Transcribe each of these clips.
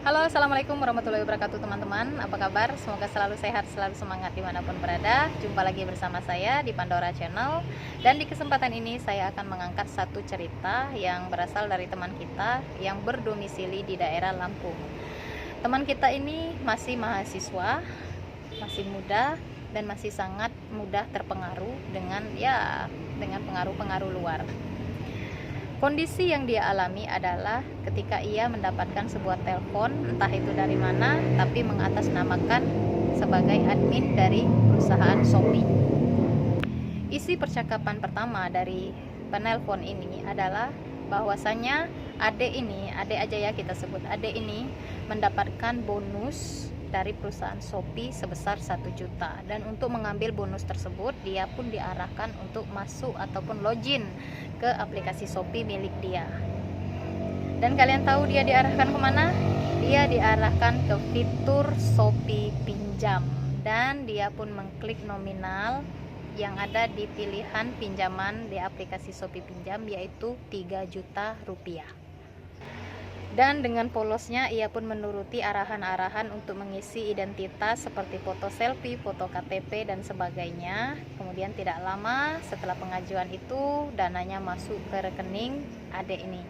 Halo, assalamualaikum warahmatullahi wabarakatuh teman-teman. Apa kabar? Semoga selalu sehat, selalu semangat dimanapun berada. Jumpa lagi bersama saya di Pandora Channel. Dan di kesempatan ini saya akan mengangkat satu cerita yang berasal dari teman kita yang berdomisili di daerah Lampung. Teman kita ini masih mahasiswa, masih muda, dan masih sangat mudah terpengaruh dengan pengaruh-pengaruh luar. Kondisi yang dia alami adalah ketika ia mendapatkan sebuah telepon, entah itu dari mana, tapi mengatasnamakan sebagai admin dari perusahaan Shopee. Isi percakapan pertama dari penelpon ini adalah bahwasanya adek aja ya kita sebut adek ini mendapatkan bonus dari perusahaan Shopee sebesar 1 juta, dan untuk mengambil bonus tersebut dia pun diarahkan untuk masuk ataupun login ke aplikasi Shopee milik dia. Dan kalian tahu dia diarahkan kemana? Dia diarahkan ke fitur Shopee Pinjam, dan dia pun mengklik nominal yang ada di pilihan pinjaman di aplikasi Shopee Pinjam, yaitu 3 juta rupiah. Dan dengan polosnya ia pun menuruti arahan-arahan untuk mengisi identitas seperti foto selfie, foto KTP dan sebagainya. Kemudian tidak lama setelah pengajuan itu dananya masuk ke rekening adek ini.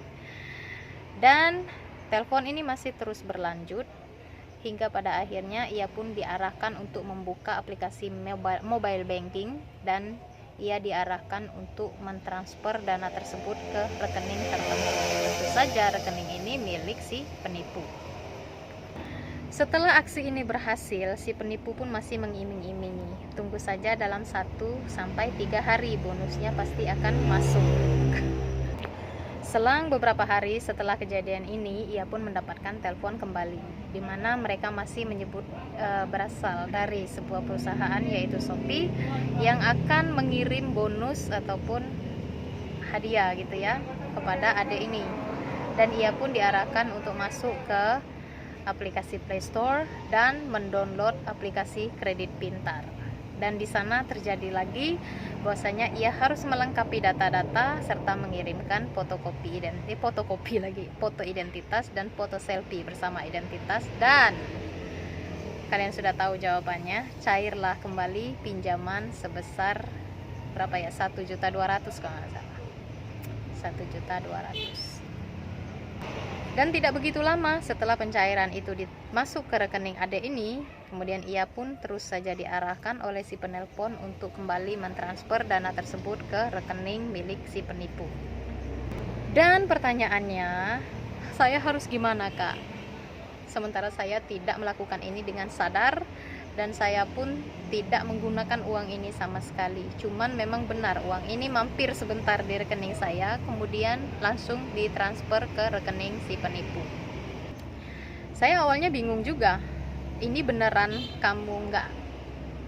Dan telepon ini masih terus berlanjut hingga pada akhirnya ia pun diarahkan untuk membuka aplikasi mobile banking, dan ia diarahkan untuk mentransfer dana tersebut ke rekening tertentu. Tentu saja rekening ini milik si penipu. Setelah aksi ini berhasil, si penipu pun masih mengiming-imingi, tunggu saja dalam 1-3 hari bonusnya pasti akan masuk. Selang beberapa hari setelah kejadian ini, ia pun mendapatkan telepon kembali, di mana mereka masih menyebut berasal dari sebuah perusahaan yaitu Shopee yang akan mengirim bonus ataupun hadiah gitu ya kepada adek ini. Dan ia pun diarahkan untuk masuk ke aplikasi Play Store dan mendownload aplikasi kredit pintar. Dan di sana terjadi lagi bahwasanya ia harus melengkapi data-data serta mengirimkan foto identitas dan foto selfie bersama identitas. Dan kalian sudah tahu jawabannya, cairlah kembali pinjaman sebesar berapa ya, 1.200.000 kalau nggak salah, 1.200.000. Dan tidak begitu lama setelah pencairan itu masuk ke rekening adek ini, kemudian ia pun terus saja diarahkan oleh si penelpon untuk kembali mentransfer dana tersebut ke rekening milik si penipu. Dan pertanyaannya, saya harus gimana kak? Sementara saya tidak melakukan ini dengan sadar, dan saya pun tidak menggunakan uang ini sama sekali. Cuman memang benar uang ini mampir sebentar di rekening saya, kemudian langsung ditransfer ke rekening si penipu. Saya awalnya bingung juga, ini beneran kamu nggak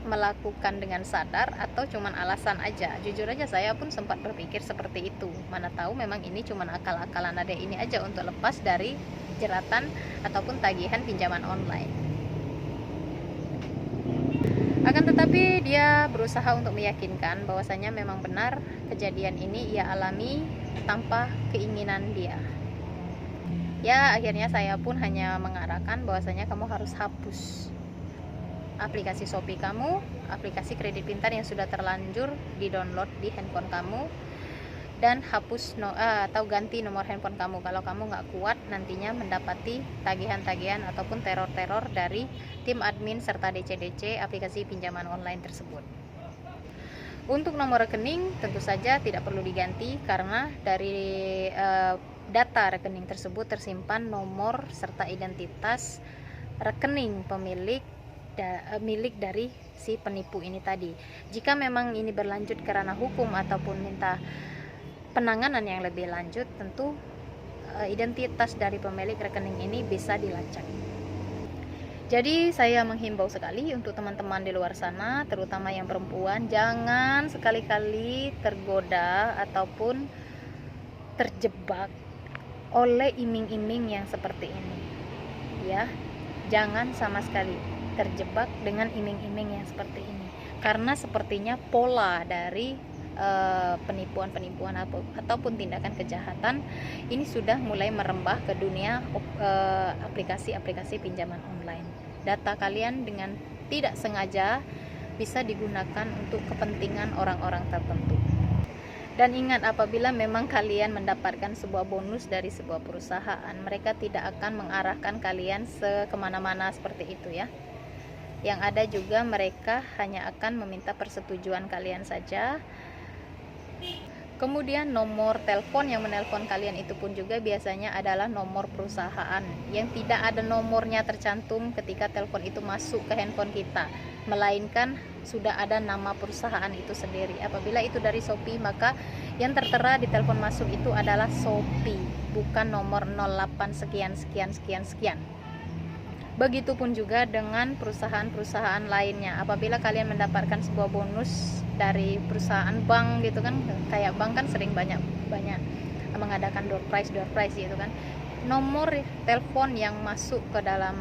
melakukan dengan sadar atau cuman alasan aja? Jujur aja saya pun sempat berpikir seperti itu, mana tahu memang ini cuman akal-akalan adek ini aja untuk lepas dari jeratan ataupun tagihan pinjaman online. Akan tetapi dia berusaha untuk meyakinkan bahwasanya memang benar kejadian ini ia alami tanpa keinginan dia. Ya, akhirnya saya pun hanya mengarahkan bahwasanya kamu harus hapus aplikasi Shopee kamu, aplikasi kredit pintar yang sudah terlanjur di-download di handphone kamu, dan hapus atau ganti nomor handphone kamu kalau kamu nggak kuat nantinya mendapati tagihan-tagihan ataupun teror-teror dari tim admin serta DC-DC aplikasi pinjaman online tersebut. Untuk nomor rekening tentu saja tidak perlu diganti karena dari data rekening tersebut tersimpan nomor serta identitas rekening milik dari si penipu ini tadi. Jika memang ini berlanjut karena hukum ataupun minta penanganan yang lebih lanjut, tentu identitas dari pemilik rekening ini bisa dilacak. Jadi saya menghimbau sekali untuk teman-teman di luar sana, terutama yang perempuan, jangan sekali-kali tergoda ataupun terjebak oleh iming-iming yang seperti ini. Ya, jangan sama sekali terjebak dengan iming-iming yang seperti ini, karena sepertinya pola dari penipuan-penipuan ataupun tindakan kejahatan ini sudah mulai merembah ke dunia aplikasi-aplikasi pinjaman online. Data kalian dengan tidak sengaja bisa digunakan untuk kepentingan orang-orang tertentu. Dan ingat, apabila memang kalian mendapatkan sebuah bonus dari sebuah perusahaan, mereka tidak akan mengarahkan kalian kemana-mana seperti itu ya. Yang ada juga mereka hanya akan meminta persetujuan kalian saja. Kemudian nomor telepon yang menelpon kalian itu pun juga biasanya adalah nomor perusahaan yang tidak ada nomornya tercantum ketika telepon itu masuk ke handphone kita, melainkan sudah ada nama perusahaan itu sendiri. Apabila itu dari Shopee, maka yang tertera di telepon masuk itu adalah Shopee, bukan nomor 08 sekian sekian sekian sekian. Begitupun juga dengan perusahaan-perusahaan lainnya. Apabila kalian mendapatkan sebuah bonus dari perusahaan bank gitu kan, kayak bank kan sering banyak mengadakan door prize gitu kan. Nomor telepon yang masuk ke dalam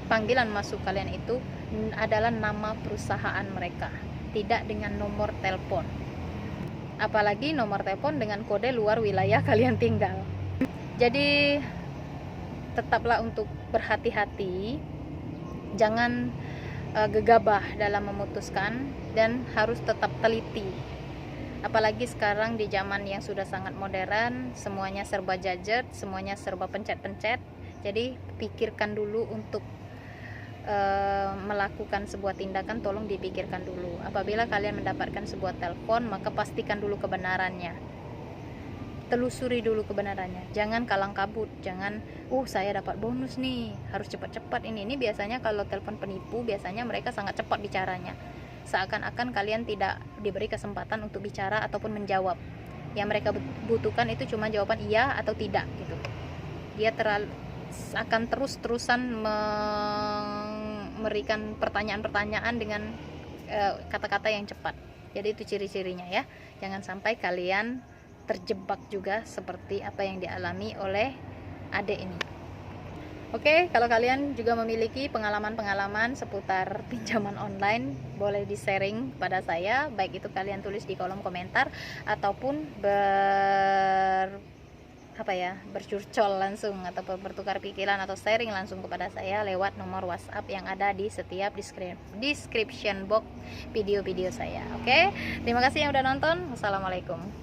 panggilan masuk kalian itu adalah nama perusahaan mereka, tidak dengan nomor telepon. Apalagi nomor telepon dengan kode luar wilayah kalian tinggal. Jadi tetaplah untuk berhati-hati, jangan gegabah dalam memutuskan, dan harus tetap teliti. Apalagi sekarang di zaman yang sudah sangat modern, semuanya serba gadget, semuanya serba pencet-pencet. Jadi pikirkan dulu untuk melakukan sebuah tindakan, tolong dipikirkan dulu. Apabila kalian mendapatkan sebuah telepon, maka pastikan dulu kebenarannya, telusuri dulu kebenarannya. Jangan kalang kabut, jangan saya dapat bonus nih, harus cepat-cepat ini biasanya kalau telepon penipu, biasanya mereka sangat cepat bicaranya, seakan-akan kalian tidak diberi kesempatan untuk bicara ataupun menjawab. Yang mereka butuhkan itu cuma jawaban iya atau tidak gitu. Dia akan terus-terusan memberikan pertanyaan-pertanyaan dengan kata-kata yang cepat. Jadi itu ciri-cirinya ya. Jangan sampai kalian terjebak juga seperti apa yang dialami oleh adik ini. Oke, kalau kalian juga memiliki pengalaman-pengalaman seputar pinjaman online, boleh di-sharing pada saya, baik itu kalian tulis di kolom komentar ataupun bercurcol langsung ataupun bertukar pikiran atau sharing langsung kepada saya lewat nomor WhatsApp yang ada di setiap description box video-video saya. Oke, terima kasih yang udah nonton. Wassalamualaikum.